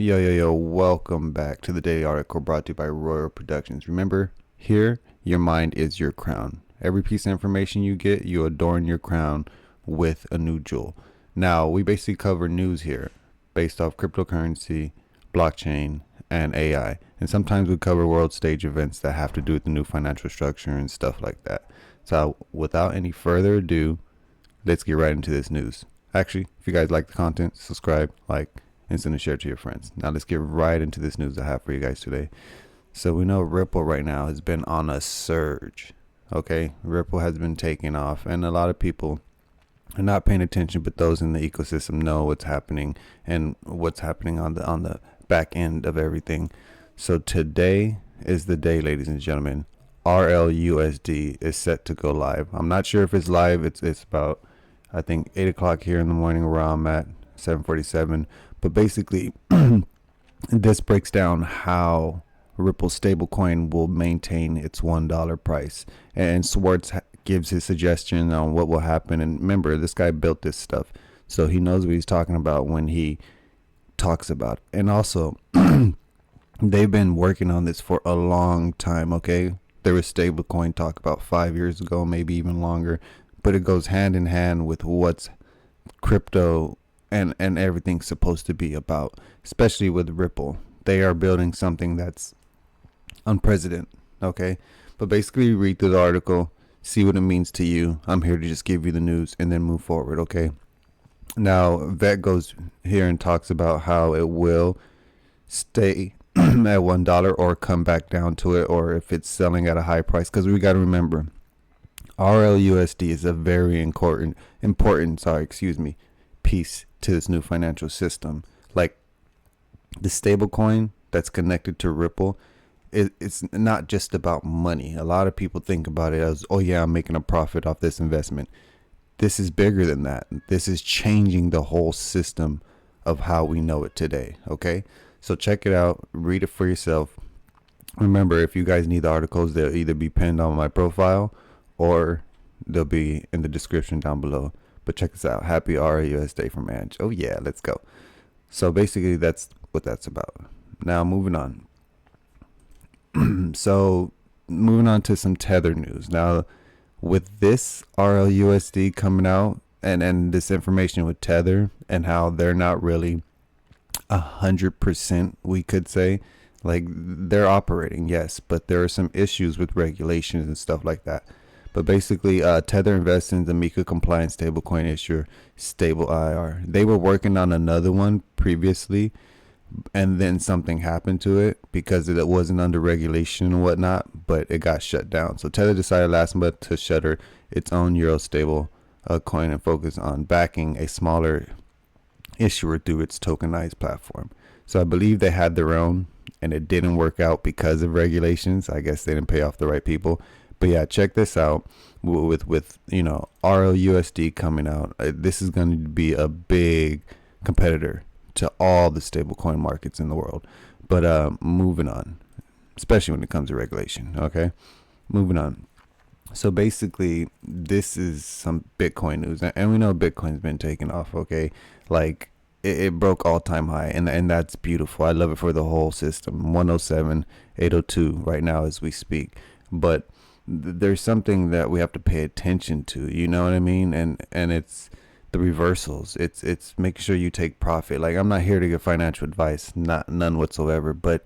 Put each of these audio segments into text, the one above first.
Yo, welcome back to the Daily Article brought to you by Royal Productions. Remember, here, your mind is your crown. Every piece of information you get, you adorn your crown with a new jewel. Now, we basically cover news here based off cryptocurrency, blockchain, and AI. And sometimes we cover world stage events that have to do with the new financial structure and stuff like that. So, without any further ado, let's get right into this news. Actually, if you guys like the content, subscribe, like, and send a share to your friends. Now let's get right into this news I have for you guys today. So we know Ripple right now has been on a surge. Okay, Ripple has been taking off, and a lot of people are not paying attention, but those in the ecosystem know what's happening and what's happening on the back end of everything. So today is the day, ladies and gentlemen. RLUSD is set to go live. I'm not sure if it's live. It's about, I think, 8 o'clock here in the morning where I'm at, 7:47. But basically, this breaks down how Ripple stablecoin will maintain its $1 price. And Swartz gives his suggestion on what will happen. And remember, this guy built this stuff, so he knows what he's talking about when he talks about it. And also, they've been working on this for a long time, okay? There was stablecoin talk about 5 years ago, maybe even longer. But it goes hand in hand with what's crypto and everything's supposed to be about, especially with Ripple. They are building something that's unprecedented, okay? But basically, read through the article, see what it means to you. I'm here to just give you the news and then move forward, okay? Now, Vet goes here and talks about how it will stay at $1 or come back down to it, or if it's selling at a high price, because we got to remember, RLUSD is a very important piece to this new financial system. Like, the stable coin that's connected to Ripple, it's not just about money. A lot of people think about it as, oh yeah, I'm making a profit off this investment. This is bigger than that. This is changing the whole system of how we know it today, okay? So check it out, read it for yourself. Remember, if you guys need the articles, they'll either be pinned on my profile or they'll be in the description down below. But check this out. Happy RLUSD Day from Ange. Oh yeah, let's go. So basically, that's what that's about. Now moving on. So moving on to some Tether news. Now with this RLUSD coming out and this information with Tether and how they're not really 100%, we could say, like, they're operating, yes, but there are some issues with regulations and stuff like that. But basically, Tether invests in the MiCA compliant stablecoin issuer Stable IR. They were working on another one previously, and then something happened to it because it wasn't under regulation and whatnot, but it got shut down. So Tether decided last month to shutter its own Euro stable coin and focus on backing a smaller issuer through its tokenized platform. So I believe they had their own, and it didn't work out because of regulations. I guess they didn't pay off the right people. But yeah, check this out with RLUSD coming out. This is going to be a big competitor to all the stablecoin markets in the world. But moving on, especially when it comes to regulation. Okay, moving on. So basically, this is some Bitcoin news, and we know Bitcoin's been taking off. Okay, like it broke all-time high, and that's beautiful. I love it for the whole system. 107,802 right now as we speak, but there's something that we have to pay attention to, you know what I mean? And it's the reversals. It's making sure you take profit. Like, I'm not here to give financial advice, none whatsoever, but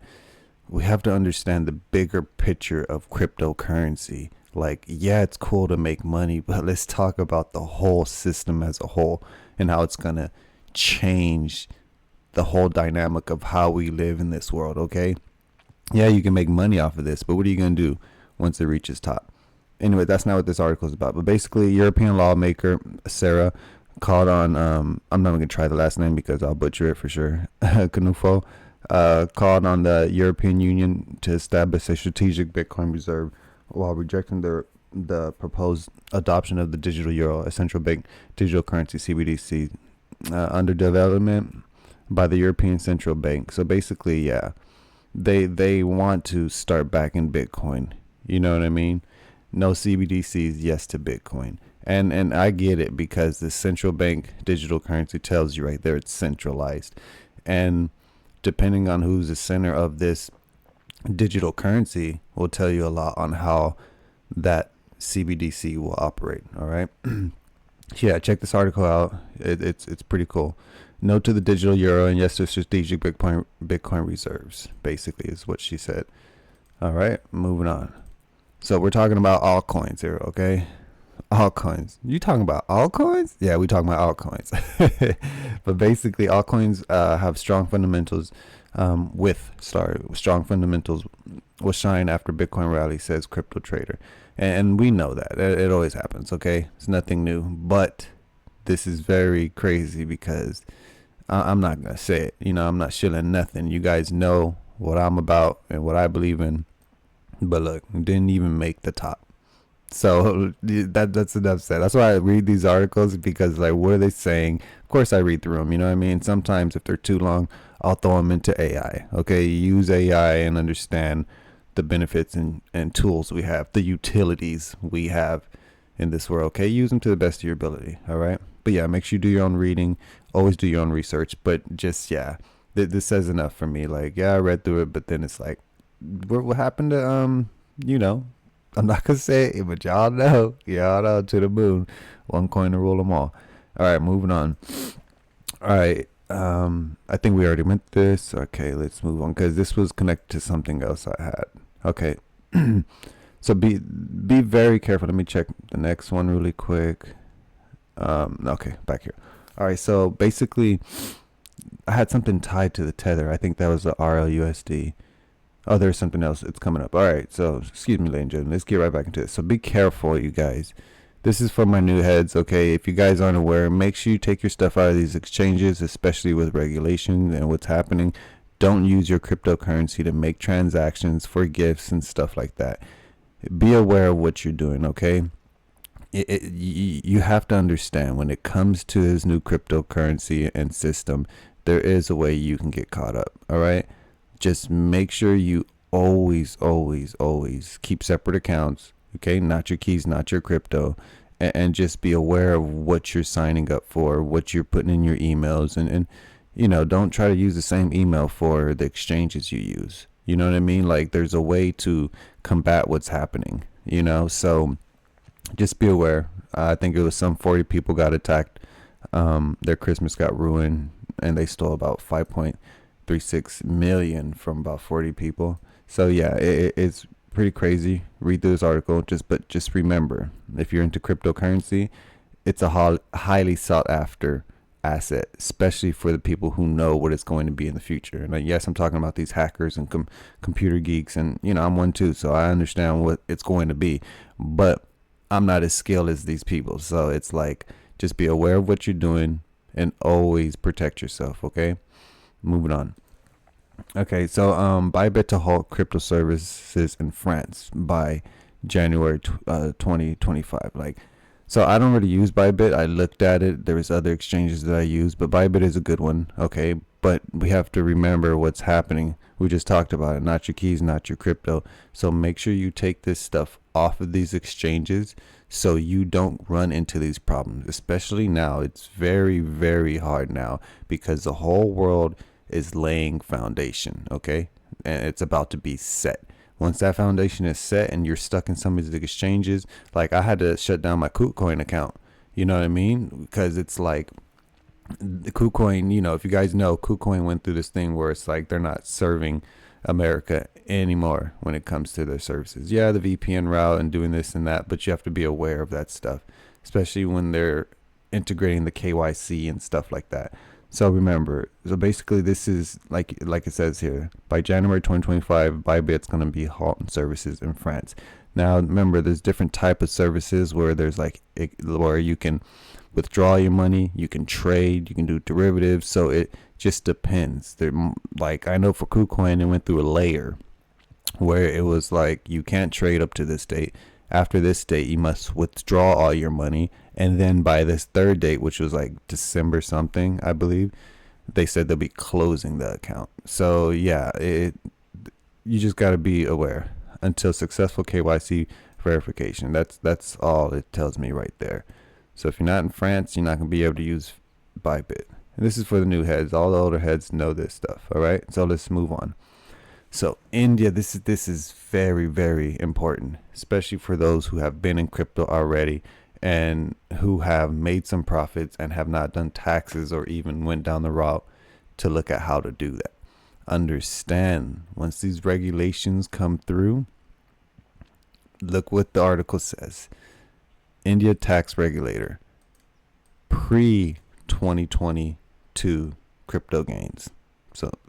we have to understand the bigger picture of cryptocurrency. Like, yeah, it's cool to make money, but let's talk about the whole system as a whole and how it's gonna change the whole dynamic of how we live in this world, okay? Yeah, you can make money off of this, but what are you gonna do once it reaches top? Anyway, that's not what this article is about. But basically, European lawmaker Sarah called on I'm not gonna try the last name because I'll butcher it for sure. Canufo called on the European Union to establish a strategic Bitcoin reserve while rejecting the proposed adoption of the digital euro, a central bank digital currency CBDC, under development by the European Central Bank. So basically, yeah, they want to start backing Bitcoin. You know what I mean? No CBDCs, yes to Bitcoin. And I get it because the central bank digital currency tells you right there it's centralized. And depending on who's the center of this digital currency, will tell you a lot on how that CBDC will operate. All right. Yeah, check this article out. It's pretty cool. No to the digital euro, and yes to strategic Bitcoin reserves, basically, is what she said. All right, moving on. So we're talking about altcoins here, okay? Altcoins. You talking about altcoins? Yeah, we talking about altcoins. But basically, altcoins have strong fundamentals. Strong fundamentals will shine after Bitcoin rally, says crypto trader. And we know that it always happens. Okay, it's nothing new. But this is very crazy because I'm not gonna say it. You know, I'm not shilling nothing. You guys know what I'm about and what I believe in. But look, didn't even make the top. So that's enough said. That's why I read these articles, because like, what are they saying? Of course I read through them, you know what I mean? Sometimes if they're too long, I'll throw them into AI. Okay, use AI and understand the benefits and tools we have, the utilities we have in this world. Okay, use them to the best of your ability. All right, but yeah, make sure you do your own reading. Always do your own research. But just, yeah, this says enough for me. Like, yeah, I read through it, but then it's like, what happened to you know, I'm not gonna say it, but y'all know to the moon. One coin to rule them all. All right, moving on. All right, I think we already went this. Okay, let's move on, because this was connected to something else I had. Okay, so be very careful. Let me check the next one really quick. Okay, back here. All right, so basically, I had something tied to the Tether. I think that was the RLUSD. Oh, there's something else. It's coming up. All right. So, excuse me, ladies and gentlemen. Let's get right back into it. So, be careful, you guys. This is for my new heads, okay? If you guys aren't aware, make sure you take your stuff out of these exchanges, especially with regulation and what's happening. Don't use your cryptocurrency to make transactions for gifts and stuff like that. Be aware of what you're doing, okay? You have to understand, when it comes to this new cryptocurrency and system, there is a way you can get caught up, all right? Just make sure you always keep separate accounts, okay? Not your keys, not your crypto, and just be aware of what you're signing up for, what you're putting in your emails, and you know, don't try to use the same email for the exchanges you use. You know what I mean? Like, there's a way to combat what's happening, you know? So just be aware. I think it was some 40 people got attacked. Their Christmas got ruined, and they stole about 5.36 million from about 40 people. So yeah, it's pretty crazy. Read through this article. But just remember, if you're into cryptocurrency, it's a highly sought after asset, especially for the people who know what it's going to be in the future. And yes, I'm talking about these hackers and computer geeks, and you know, I'm one too, so I understand what it's going to be, but I'm not as skilled as these people. So it's like, just be aware of what you're doing and always protect yourself. Okay, moving on. Okay, so Bybit to halt crypto services in France by January 2025. Like, so I don't really use Bybit. I looked at it. There's other exchanges that I use, but Bybit is a good one. Okay, but we have to remember what's happening. We just talked about it. Not your keys, not your crypto. So make sure you take this stuff off of these exchanges so you don't run into these problems. Especially now, it's very, very hard now because the whole world is laying foundation. Okay, and it's about to be set. Once that foundation is set and you're stuck in some of these exchanges, like I had to shut down my KuCoin account. You know what I mean? Because it's like the KuCoin, you know, if you guys know, KuCoin went through this thing where it's like they're not serving America anymore when it comes to their services. Yeah, the VPN route and doing this and that, but you have to be aware of that stuff, especially when they're integrating the KYC and stuff like that. So remember, so basically this is like it says here, by January 2025, Bybit's going to be halting services in France. Now, remember, there's different type of services where there's like, where you can withdraw your money, you can trade, you can do derivatives. So it just depends. Like, I know for KuCoin, it went through a layer where it was like, you can't trade up to this date. After this date, you must withdraw all your money. And then by this third date, which was like December something, I believe, they said they'll be closing the account. So yeah, you just got to be aware until successful KYC verification. That's all it tells me right there. So if you're not in France, you're not going to be able to use Bybit. And this is for the new heads. All the older heads know this stuff. All right. So let's move on. So India, this is very, very important, especially for those who have been in crypto already and who have made some profits and have not done taxes or even went down the route to look at how to do that. Understand, once these regulations come through, look what the article says. India tax regulator, pre 2022 crypto gains.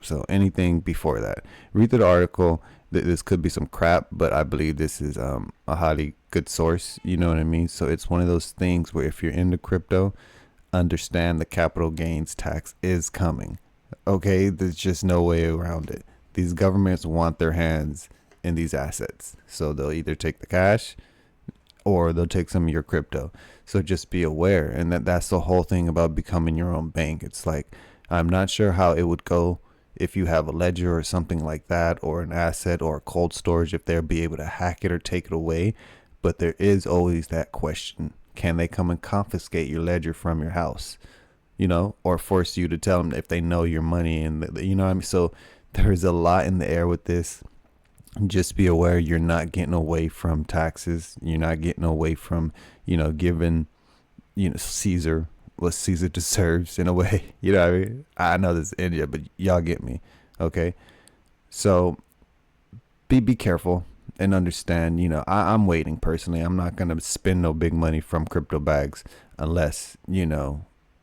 So anything before that, read the article. This could be some crap, but I believe this is a highly good source. You know what I mean? So it's one of those things where if you're into crypto, understand the capital gains tax is coming. Okay, there's just no way around it. These governments want their hands in these assets, so they'll either take the cash or they'll take some of your crypto. So just be aware, and that's the whole thing about becoming your own bank. It's like, I'm not sure how it would go if you have a ledger or something like that, or an asset or a cold storage, if they'll be able to hack it or take it away. But there is always that question. Can they come and confiscate your ledger from your house? You know, or force you to tell them if they know your money, and you know what I mean? So there is a lot in the air with this. Just be aware you're not getting away from taxes. You're not getting away from, giving, Caesar what Caesar deserves in a way. You know what I mean? I know this is India, but y'all get me. Okay. So be careful and understand, I'm waiting personally. I'm not going to spend no big money from crypto bags unless,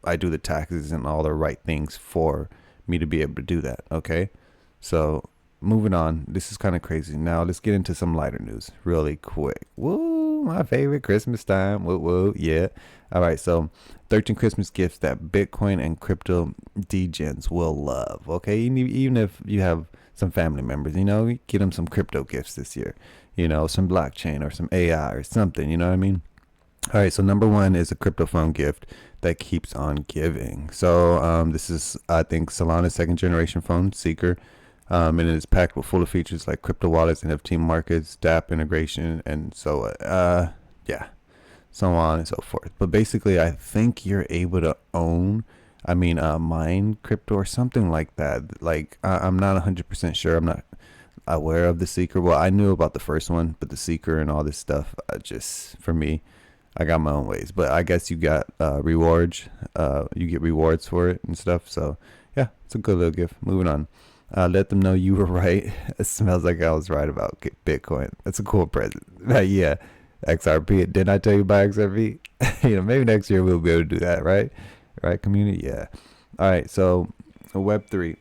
I do the taxes and all the right things for me to be able to do that. Okay. So moving on. This is kind of crazy. Now let's get into some lighter news really quick. Woo, my favorite Christmas time. Woo, woo, yeah. All right, so 13 Christmas gifts that Bitcoin and crypto degens will love. Okay, even if you have some family members, get them some crypto gifts this year. Some blockchain or some AI or something. You know what I mean? All right, so number one is a crypto phone gift that keeps on giving. So this is, I think, Solana's second generation phone, Seeker. And it is packed with full of features like crypto wallets, NFT markets, DApp integration, and so so on and so forth. But basically, I think you're able to mine crypto or something like that. Like, I'm not 100% sure. I'm not aware of the Seeker. Well, I knew about the first one, but the Seeker and all this stuff, for me, I got my own ways. But I guess you got rewards. You get rewards for it and stuff. So, yeah, it's a good little gift. Moving on. Let them know you were right. It smells like I was right about Bitcoin. That's a cool present. Yeah. XRP. Didn't I tell you about XRP? Maybe next year we'll be able to do that, right? Right, community? Yeah. All right, so Web3.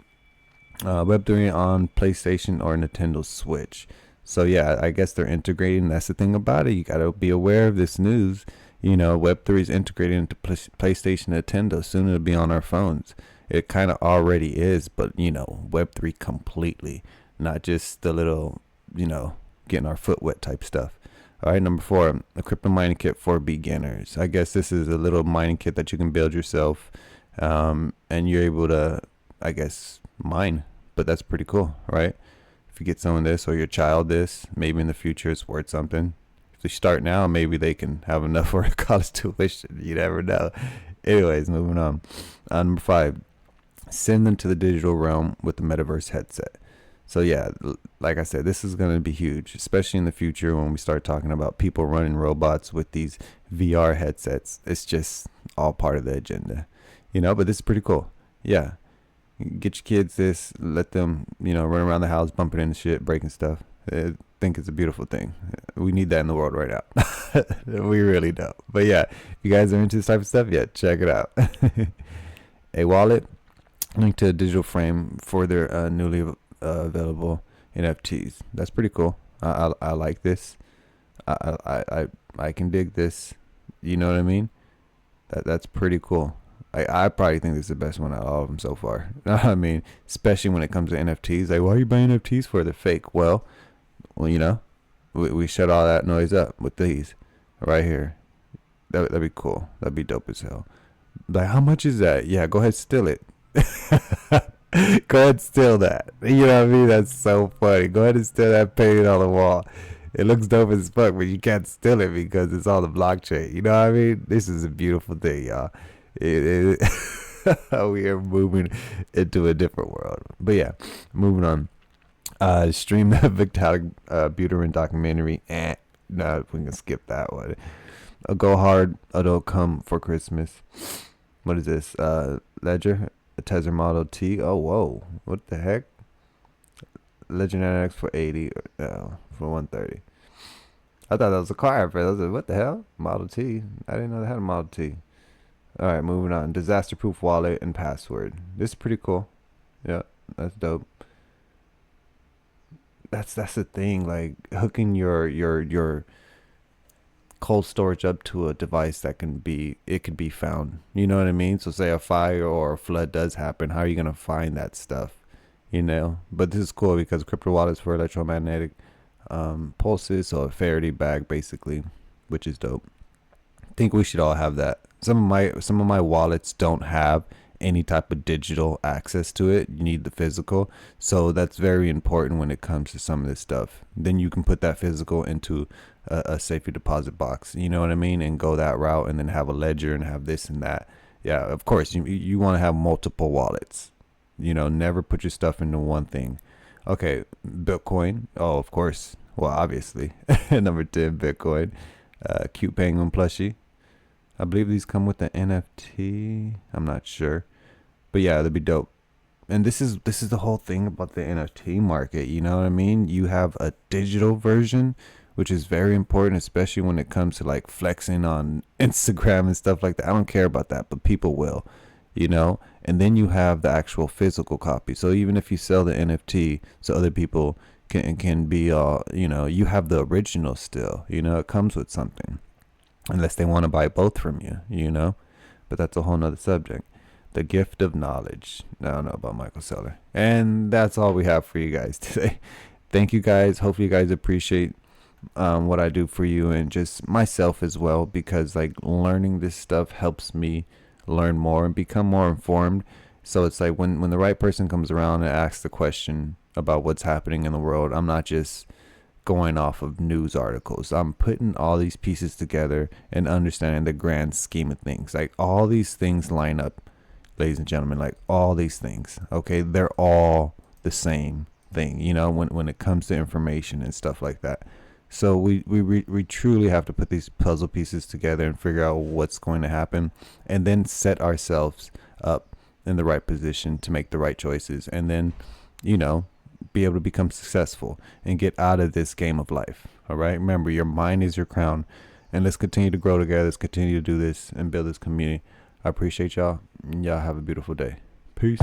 Web3 on PlayStation or Nintendo Switch. So, yeah, I guess they're integrating. That's the thing about it. You got to be aware of this news. Web3 is integrated into PlayStation, Nintendo. Soon it'll be on our phones. It kind of already is, but, Web3 completely. Not just the little, getting our foot wet type stuff. All right, number 4, a crypto mining kit for beginners. I guess this is a little mining kit that you can build yourself, and you're able to, I guess, mine. But that's pretty cool, right? If you get someone this or your child this, maybe in the future it's worth something. If they start now, maybe they can have enough for a college tuition. You never know. Anyways, moving on. Number 5, send them to the digital realm with the metaverse headset. So yeah, like I said, this is going to be huge, especially in the future when we start talking about people running robots with these VR headsets. It's just all part of the agenda, but this is pretty cool. Yeah. Get your kids this, let them, run around the house, bumping into shit, breaking stuff. I think it's a beautiful thing. We need that in the world right now. We really don't. But yeah, if you guys are into this type of stuff, yeah, check it out. A wallet, link to a digital frame for their newly available NFTs. That's pretty cool. I like this. I can dig this. You know what I mean? That's pretty cool. I probably think this is the best one out of all of them so far. I mean, especially when it comes to NFTs. Like, why are you buying NFTs for? They're fake. Well, we shut all that noise up with these right here. That'd be cool. That'd be dope as hell. Like, how much is that? Yeah, go ahead, steal it. Go ahead and steal that. You know what I mean? That's so funny. Go ahead and steal that painting on the wall. It looks dope as fuck, but you can't steal it because it's on the blockchain. You know what I mean? This is a beautiful thing, y'all. We are moving into a different world. But yeah, moving on. Stream that Vitalik Buterin documentary. No, we can skip that one. Go hard, adult come for Christmas. What is this? Ledger, a Tether Model T. Oh, whoa. What the heck? Ledger NX for 80. For 130. I thought that was a car at first. I was like, what the hell? Model T. I didn't know they had a Model T. Alright, moving on. Disaster proof wallet and password. This is pretty cool. Yeah, that's dope. That's the thing. Like hooking your cold storage up to a device that can be found. You know what I mean? So say a fire or a flood does happen, how are you gonna find that stuff? You know? But this is cool because crypto wallets for electromagnetic pulses, so a Faraday bag basically, which is dope. I think we should all have that. Some of my wallets don't have any type of digital access to it. You need the physical, so that's very important when it comes to some of this stuff. Then you can put that physical into a safety deposit box, you know what I mean, and go that route, and then have a ledger and have this and that. Yeah, of course you want to have multiple wallets. You know, never put your stuff into one thing. Okay, Bitcoin. Oh, of course. Well, obviously. Number 10, Bitcoin. Cute penguin plushie. I believe these come with the NFT. I'm not sure, but yeah, that'd be dope. And this is the whole thing about the NFT market. You know what I mean? You have a digital version, which is very important, especially when it comes to like flexing on Instagram and stuff like that. I don't care about that, but people will, you know. And then you have the actual physical copy. So even if you sell the NFT, so other people can be, you know, you have the original still. You know, it comes with something. Unless they want to buy both from you, you know. But that's a whole nother subject. The gift of knowledge. I don't know about Michael Saylor. And that's all we have for you guys today. Thank you guys. Hopefully you guys appreciate what I do for you and just myself as well, because like learning this stuff helps me learn more and become more informed. So it's like when the right person comes around and asks the question about what's happening in the world, I'm not just going off of news articles. I'm putting all these pieces together and understanding the grand scheme of things. Like all these things line up, ladies and gentlemen, like all these things. Okay, they're all the same thing, you know, when it comes to information and stuff like that. So we truly have to put these puzzle pieces together and figure out what's going to happen, and then set ourselves up in the right position to make the right choices, and then, you know, be able to become successful and get out of this game of life. All right, remember, your mind is your crown, and let's continue to grow together. Let's continue to do this and build this community. I appreciate y'all. Y'all have a beautiful day. Peace.